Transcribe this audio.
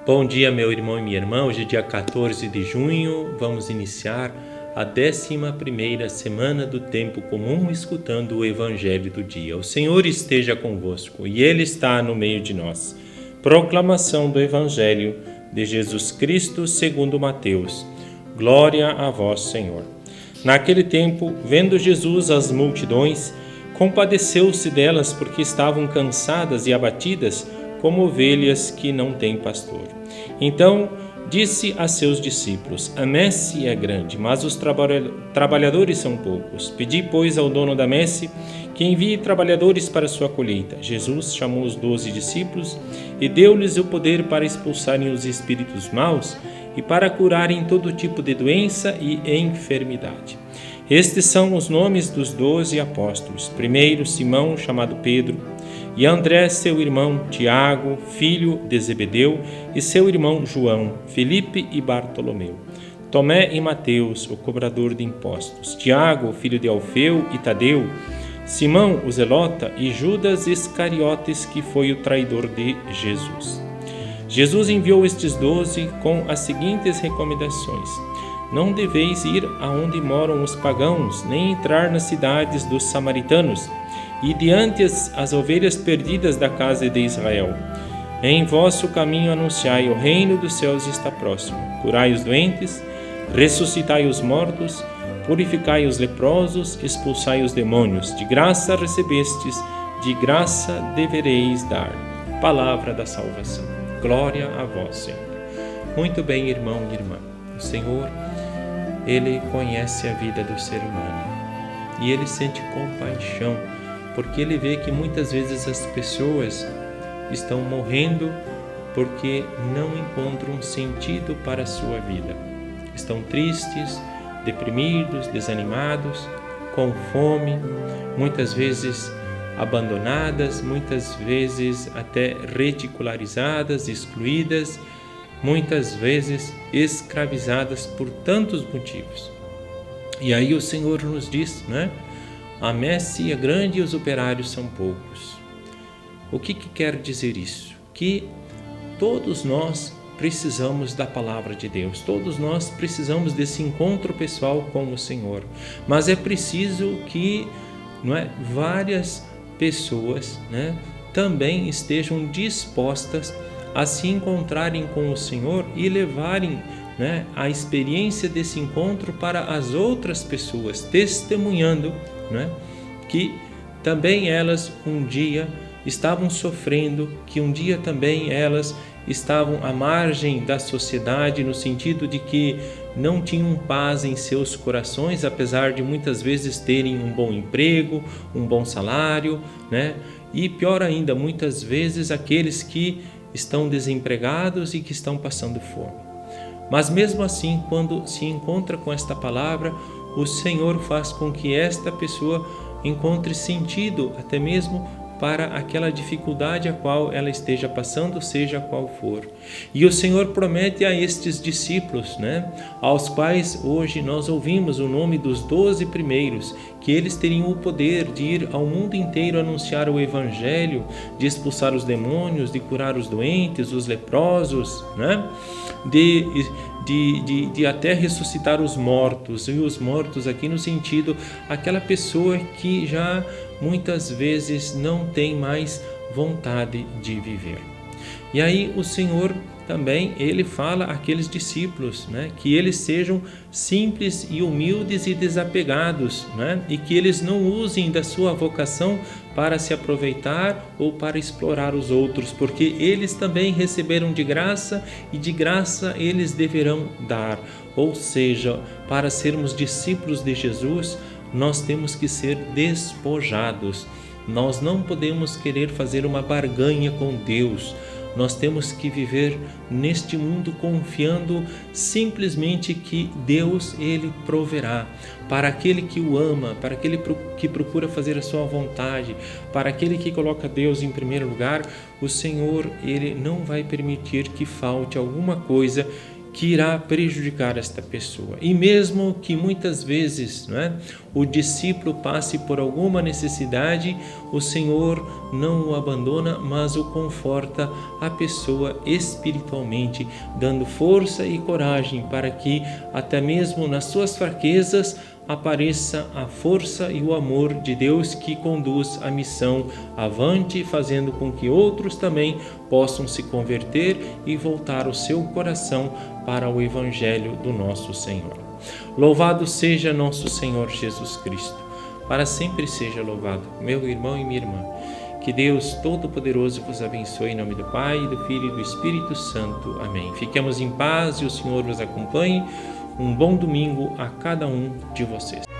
Bom dia, meu irmão e minha irmã. Hoje é dia 14 de junho, vamos iniciar a 11ª semana do tempo comum, escutando o Evangelho do dia. O Senhor esteja convosco e Ele está no meio de nós. Proclamação do Evangelho de Jesus Cristo segundo Mateus. Glória a vós, Senhor. Naquele tempo, vendo Jesus as multidões, compadeceu-se delas porque estavam cansadas e abatidas, como ovelhas que não têm pastor. Então disse a seus discípulos: A messe é grande, mas os trabalhadores são poucos. Pedi, pois, ao dono da messe que envie trabalhadores para a sua colheita. Jesus chamou os 12 discípulos e deu-lhes o poder para expulsarem os espíritos maus e para curarem todo tipo de doença e enfermidade. Estes são os nomes dos 12 apóstolos. Primeiro, Simão, chamado Pedro, e André, seu irmão, Tiago, filho de Zebedeu, e seu irmão João, Felipe e Bartolomeu, Tomé e Mateus, o cobrador de impostos, Tiago, filho de Alfeu e Tadeu, Simão, o zelota, e Judas Iscariotes, que foi o traidor de Jesus. Jesus enviou estes 12 com as seguintes recomendações: Não deveis ir aonde moram os pagãos, nem entrar nas cidades dos samaritanos, e diante as ovelhas perdidas da casa de Israel. Em vosso caminho anunciai: o reino dos céus está próximo. Curai os doentes, ressuscitai os mortos, purificai os leprosos, expulsai os demônios. De graça recebestes, de graça devereis dar. Palavra da salvação. Glória a vós, Senhor. Muito bem, irmão e irmã. O Senhor, Ele conhece a vida do ser humano e Ele sente compaixão, porque Ele vê que muitas vezes as pessoas estão morrendo porque não encontram sentido para a sua vida. Estão tristes, deprimidos, desanimados, com fome, muitas vezes abandonadas, muitas vezes até ridicularizadas, excluídas, muitas vezes escravizadas por tantos motivos. E aí o Senhor nos diz, né? A messe é grande e os operários são poucos. O que quer dizer isso? Que todos nós precisamos da palavra de Deus, todos nós precisamos desse encontro pessoal com o Senhor, mas é preciso que várias pessoas também estejam dispostas a se encontrarem com o Senhor e levarem a experiência desse encontro para as outras pessoas, testemunhando que também elas um dia estavam sofrendo, que um dia também elas estavam à margem da sociedade, no sentido de que não tinham paz em seus corações, apesar de muitas vezes terem um bom emprego, um bom salário, E pior ainda, muitas vezes aqueles que estão desempregados e que estão passando fome. Mas mesmo assim, quando se encontra com esta palavra, o Senhor faz com que esta pessoa encontre sentido, até mesmo para aquela dificuldade a qual ela esteja passando, seja qual for. E o Senhor promete a estes discípulos, aos quais hoje nós ouvimos o nome dos 12 primeiros, que eles teriam o poder de ir ao mundo inteiro anunciar o Evangelho, de expulsar os demônios, de curar os doentes, os leprosos, de até ressuscitar os mortos. E os mortos aqui no sentido, aquela pessoa que já muitas vezes não tem mais vontade de viver. E aí o Senhor também, Ele fala àqueles discípulos, que eles sejam simples e humildes e desapegados, e que eles não usem da sua vocação para se aproveitar ou para explorar os outros, porque eles também receberam de graça e de graça eles deverão dar. Ou seja, para sermos discípulos de Jesus, nós temos que ser despojados. Nós não podemos querer fazer uma barganha com Deus. Nós temos que viver neste mundo confiando simplesmente que Deus, Ele proverá para aquele que o ama, para aquele que procura fazer a sua vontade, para aquele que coloca Deus em primeiro lugar. O Senhor, Ele não vai permitir que falte alguma coisa que irá prejudicar esta pessoa. E mesmo que muitas vezes, o discípulo passe por alguma necessidade, o Senhor não o abandona, mas o conforta a pessoa espiritualmente, dando força e coragem para que até mesmo nas suas fraquezas apareça a força e o amor de Deus que conduz a missão avante, fazendo com que outros também possam se converter e voltar o seu coração para o Evangelho do nosso Senhor. Louvado seja nosso Senhor Jesus Cristo, para sempre seja louvado. Meu irmão e minha irmã, que Deus Todo-Poderoso vos abençoe em nome do Pai, do Filho e do Espírito Santo. Amém. Fiquemos em paz e o Senhor vos acompanhe. Um bom domingo a cada um de vocês.